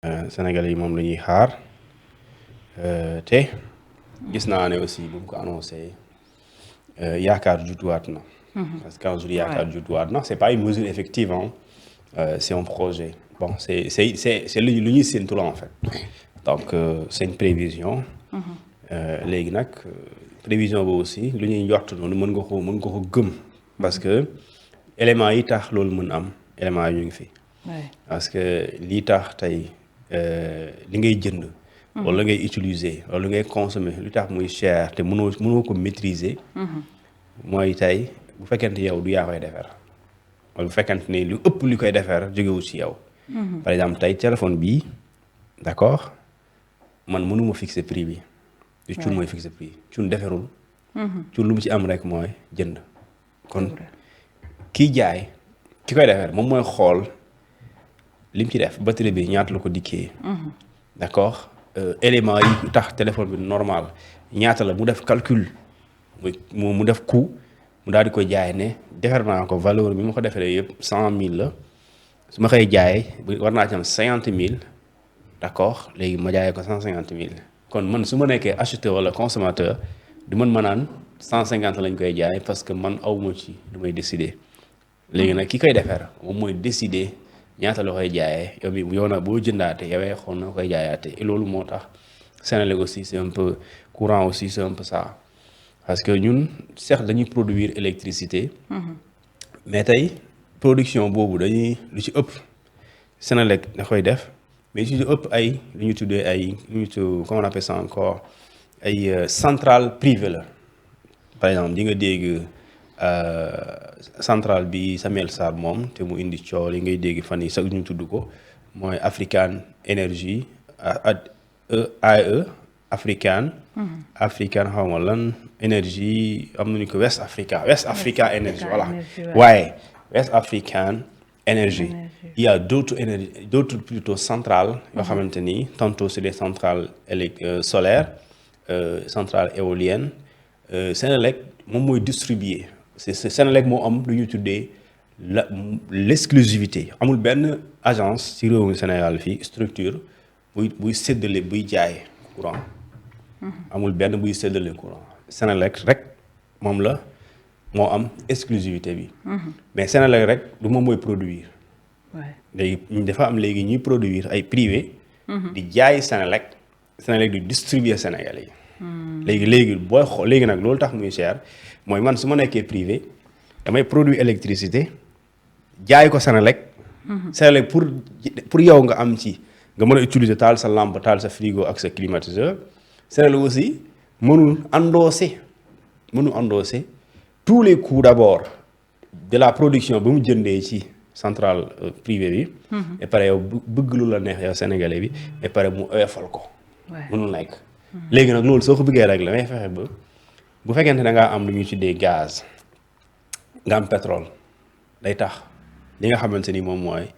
Sénégalais yi moom la ñuy xaar te gis naa ne aussi bu mu ko annoncé yaakaar judduwaat na. parce que quand je dis yaakaar judduwaat na c'est pas une mesure effective hein. C'est un projet bon c'est lu ñuy séntu la en fait donc c'est une prévision. léegi nag prévision boobu aussi lu ñuy njort noonu mën nga ko gëm parce que éléments yi tax loolu mën am éléments yi ñu ngi fi. parce que lii tax tey li ngay jënd. wala ngay utiliser wala ngay consommer lu tax muy cher te mënoo ko maîtriser. mooy tey bu fekkente yow du yaa koy defar wala bu fekkente ni lu ëpp li koy defar jógewu ci yow. par exemple tey téléphone bii d'accord man mënuma fixer prix bi. du cuun mooy fixer prix cuun defarul. cuun lu mu ci am rek mooy jënd. kon kiy jaay ki koy defar moom mooy xool. lim ci def batterie bi ñaata la ko dikkee. d'accord éléments yi tax téléphone bi normal ñaata la mu def calcul mu def coût mu daal di koy jaay ne defar naa ko valeur bi ma ko defaree yëpp 100 000 la su ma koy jaayee war naa ci am 50 000 d'accord léegi ma jaayee ko 150 000 kon man su ma nekkee acheteur wala consommateur du man ma naan 150 lañ koy jaay parce que man awma ci lu may décider léegi nag ki koy defar moom mooy décider. ñaata la koy jaayee yow nag boo jëndaate yowee xool na koy jaayaate et loolu moo tax Senelec aussi c'est un peu courant aussi c'est un peu ça parce que ñun certes dañuy produire électricité mais tey production boobu dañuy lu ci ëpp Senelec da koy def mais lu ci ëpp ay lu ñu tuddee ay lu ñu tudd comment on appelle ça encore ay centrale privée la par exemple di nga dégg centrale bi Samuel Sarr moom te mu indi coow li ngay dégg fan yi sax ñu tudd ko mooy African Energy AE African xaw ma lan énergie am nañu ko West Africa Energy voilà waaye West African Energy il y a d'autres plutôt centrales yoo xamante ni tantôt c'est des centrales solaires centrales éoliennes Senelec moom mooy distribuer c'est Senelec moo am lu ñu tuddee l'exclusivité amul benn agence ci réewu Sénégal fii structure buy séddale buy jaay courant amul benn buy séddale courant Senelec rek moom la moo am exclusivité bi mais Senelec rek du moom mooy produire léegi dafa am léegi ñuy produire ay privé di jaay Senelec di distribuer Sénégalais yi léegi booy xool léegi nag loolu tax muy cher mooy man su ma nekkee privé damay produire électricité jaay ko Senelec pour yow nga am ci nga mën a utiliser taal sa lampe taal sa frigo ak sa climatiseur Senelec aussi mënul endosser tous les coûts d'abord de la production ba mu jëndee ci centrale privée bi et pare yow bëgg lu la neex yow sénégalais bi et pare mu oyofal ko mënul nekk léegi nag loolu soo ko bëggee rek la ngay fexe ba bu fekkente da ngaa am lu ñuy tuddee gaz nga am pétrole day tax li nga xamante ni moom mooy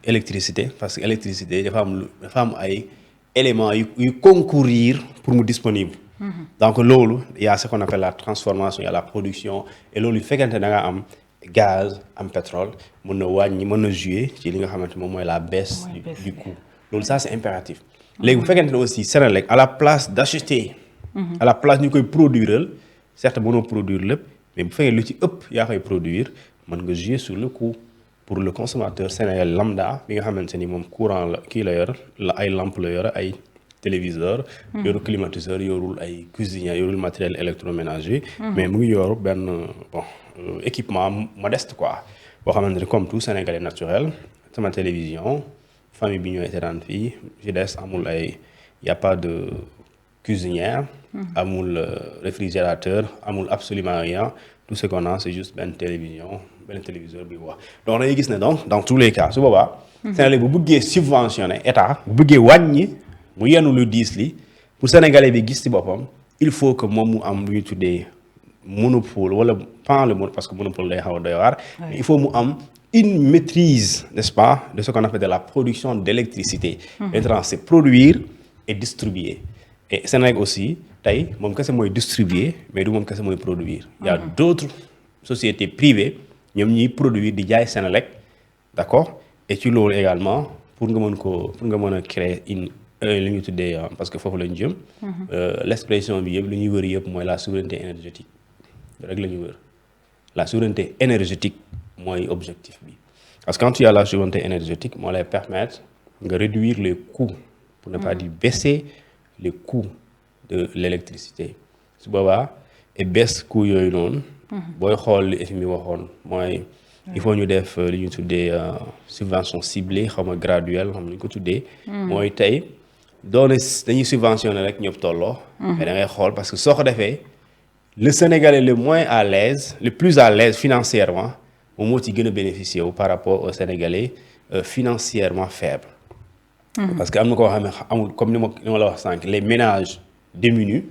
électricité parce que électricité dafa am ay éléments yu concourir pour mu disponible. Donc loolu y a ce qu'on appelle la transformation y a la production et loolu fekkente da nga am gaz am pétrole mën na wàññi mën na jouer ci li nga xamante moom mooy la baisse du coût loolu ça c'est impératif. léegi bu fekkente ne aussi Senelec à la place d'acheter à la place ñu koy produire certes mënoo produire lépp mais bu fekkee lu ci ëpp yaa koy produire mën nga jouer sur le coût pour le consommateur sénégalais lambda bi nga xamante ni moom courant la kii la yor ay lampe la yor ay téléviseur yorul climatiseur yorul ay cuisinier yorul matériel électroménager mais mu ngi yor benn équipement modeste quoi boo xamante ni comme tout sénégalais naturel sama télévision famille bi ñooy seetaan fii ci des amul ay y a pas de cuisinière amul réfrigérateur amul absolument rien tout ce qu'on a c'est juste benn téléviseur bi wax donc dañuy gis ne donc dans tous les cas su boobaa Sénégalais bu bëggee subventionner état bu bëggee wàññi mu yenu lu diis li pour sénégalais bi gis ci boppam il faut que moom mu am lu ñu tuddee monopole wala pas le monopole parce que monopole day xaw a doy waar mais il faut mu am une maîtrise n'est-ce pas de ce qu'on appelle de la production d'électricité maintenant c'est produire et distribuer et Senelec aussi tey moom kese mooy distribuer mais du moom kese mooy produire il y a d'autres sociétés privées ñoom ñuy produire di jaay Senelec d'accord et ci loolu également pour nga mën a créer li ñu tuddee parce que foofu lañu jëm. L'expression bi yëpp lu ñuy wër yëpp mooy la souveraineté énergétique rek la ñu wër la souveraineté énergétique mooy objectif bi parce que quand tu as la souveraineté énergétique moo lay permettre nga réduire les coûts pour ne pas dire baisser les coûts de l'électricité su boobaa et baisse coûts yooyu noonu. booy xool li FMI waxoon mooy. il faut ñu def li ñu tuddee subvention ciblée xaw ma graduelle xam ñu ko tuddee. mooy tey dañuy subventionné rek ñëpp tolloo. mais da ngay xool parce que soo ko defee le Sénégalais le moins à l'aise le plus à l'aise financièrement moom moo ci gën a bénéficier wu par rapport au Sénégalais financièrement faible. parce que am na koo xam ne amul comme ni ma la wax sànq les ménages démunis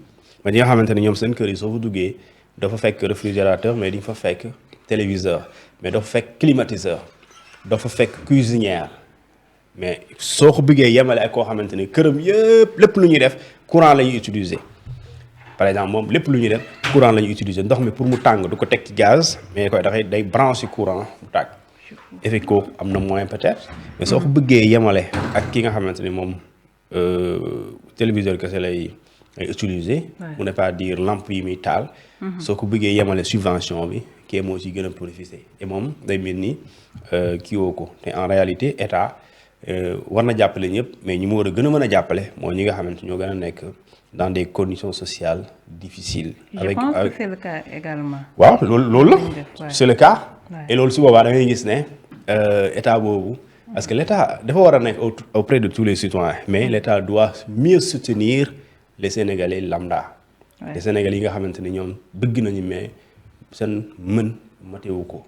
mais ñi nga xamante ne ñoom seen kër yi soo fa duggee dafa fekk réfrigérateur mais di nga fa fekk téléviseur. mais dafa fekk climatiseur dafa fekk cuisinière mais soo ko bëggee yemale ak koo xamante ni këram yëpp lépp lu ñuy def courant la ñuy utiliser par exemple moom lépp lu ñuy def courant la ñuy utiliser ndox mi pour mu tàng du ko teg ci gaz mais koy dafay day branché courant mu tàgg effet kooku am na moyen peut-être mais soo ko bëggee yemale ak ki nga xamante ni moom téléviseur kese lay utiliser mu ne pas dire lampe yi muy taal soo ko bëggee yemale subvention bi kii moo ci gën a profité et moom day mel ni kii woo ko te en réalité état war na jàppale ñëpp mais ñi mu war a gën a mën a jàppale mooy ñi nga xamante ñoo gën a nekk dans des conditions sociales difficiles. Je pense que c'est le cas également. waaw loolu la c'est le cas. et loolu su boobaa da ngay gis ne état boobu parce que l'état dafa war a nekk auprès de tous les citoyens mais l'état doit mieux soutenir les Sénégalais lambda. les Sénégalais yi nga xamante ne ñoom bëgg nañu mais seen mën matewu ko.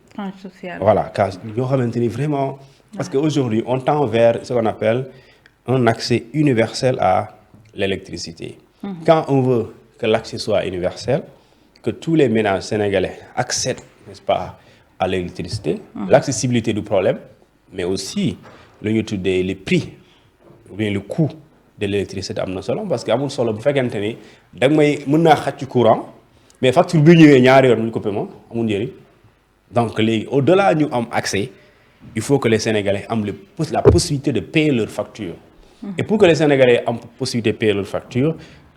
voilà car ñoo xamante ni vraiment. parce que aujourd'hui on tend vers ce qu'on appelle un accès universel à l'électricité. Quand on veut que l'accès soit universel, que tous les ménages sénégalais accèdent, n'est-ce pas, à l'électricité, l'accessibilité du problème, mais aussi les prix ou bien le coût de l'électricité am na solo parce que amul solo bu fekkente ni da nga may mën naa xàcc courant mais facture bi ñëwee ñaari yoon mu ñu coupé moom amul njëriñ donc léegi au-delà ñu am accès il faut que les Sénégalais aient la possibilité de payer leurs factures. Et pour que les Sénégalais aient la possibilité de payer leurs factures,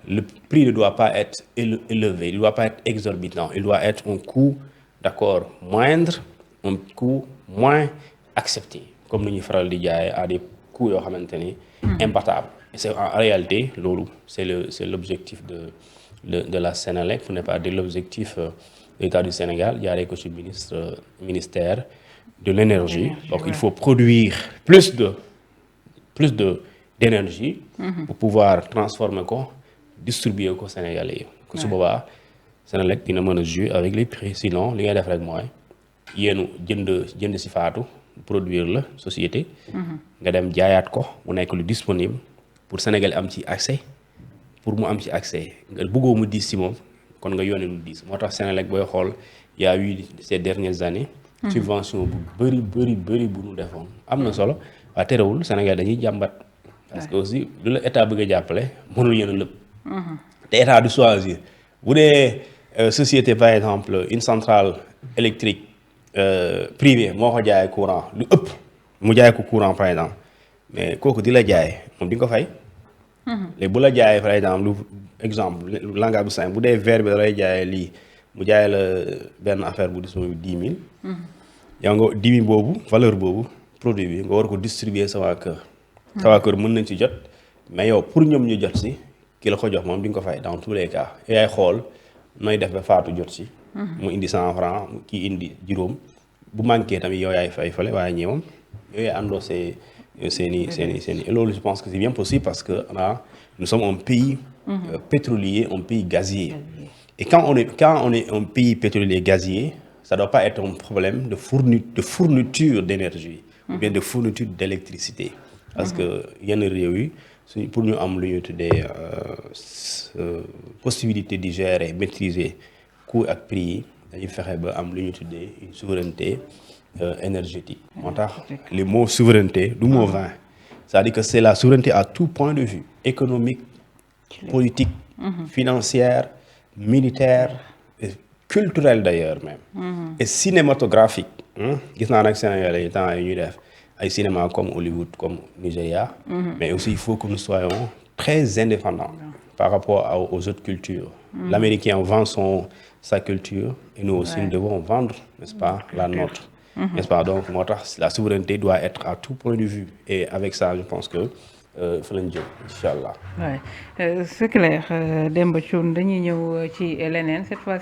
le prix ne doit pas être élevé, il ne doit pas être exorbitant, il doit être un coût, d'accord, moindre, un coût moins accepté, comme nous faisons à des coûts imbattables. Et c'est en réalité, c'est l'objectif de la Sénélec, pour ne pas dire l'objectif de l'État du Sénégal. Il y a les coachs ministère de l'énergie. Donc il faut produire plus d'énergie pour pouvoir transformer quoi, distribuer au Sénégalais. Que ce soit Sénélec dina mën a jouer avec les prix sinon li ngay def rek mooy yéen jënd si faatu produire la société. nga dem jaayaat ko mu nekk lu disponible pour Sénégal am ci accès pour mu am ci accès nga bëggoo mu diis si moom kon nga yónnee lu diis moo tax Sénélec booy xool y a eu ces dernières années. subvention bu bëri bu ñu defoon am na solo waaye terewul Sénégal dañuy jàmbat. parce que aussi lu la état bëgg a jàppale mënul yéen a lépp. te état du choisir bu dee société par exemple une centrale électrique privée moo ko jaayee courant lu ëpp mu jaay ko courant par exemple mais kooku di la jaay moom di nga ko fay. léegi bu la jaayee par exemple lu exemple langage bu simple bu dee verre bi da lay jaayee lii mu jaay la benn affaire bu disponible 10 000. yow nga 10 000 boobu valeur boobu produit bi nga war ko distribuer sa waa kër. sa waa kër mën nañ ci jot mais yow pour ñoom ñu jot si ki la ko jox moom di nga ko fay dans tous les cas yaay xool nooy def ba faatu jot si. mu indi 100 francs kii indi juróom bu manqué tamit yow yaay fay fale waaye ñi moom yow yaay àndoo seeni et loolu je pense que c'est bien possible parce que nous sommes un pays pétrolier, un pays gazier. Et quand on est un pays pétrolier gazier, ça ne doit pas être un problème de fourniture d'énergie ou bien de fourniture d'électricité. Parce que yenn réew yi pour ñu am lu ñu tuddee possibilité de gérer maîtriser coût ak prix yi dañuy fexe ba am lu ñu tuddee une souveraineté énergétique. moo tax le mot souveraineté du mot vain. C'est-à-dire que c'est la souveraineté à tout point de vue économique, politique, financière, militaire, et culturelle d'ailleurs même. Et cinématographique. Gis naa nag Sénégalais yi temps yi ñuy def ay cinéma comme Hollywood, comme Nigeria, mais aussi il faut que nous soyons très indépendants par rapport aux autres cultures. L'Américain vend sa culture et nous aussi nous devons vendre, n'est-ce pas, la nôtre. N'est-ce pas? Donc la souveraineté doit être à tout point de vue. Et avec ça, je pense que fa lañ jëm incha allah. c'est clair Demba Thioune dañuy ñëw ci leneen cette fois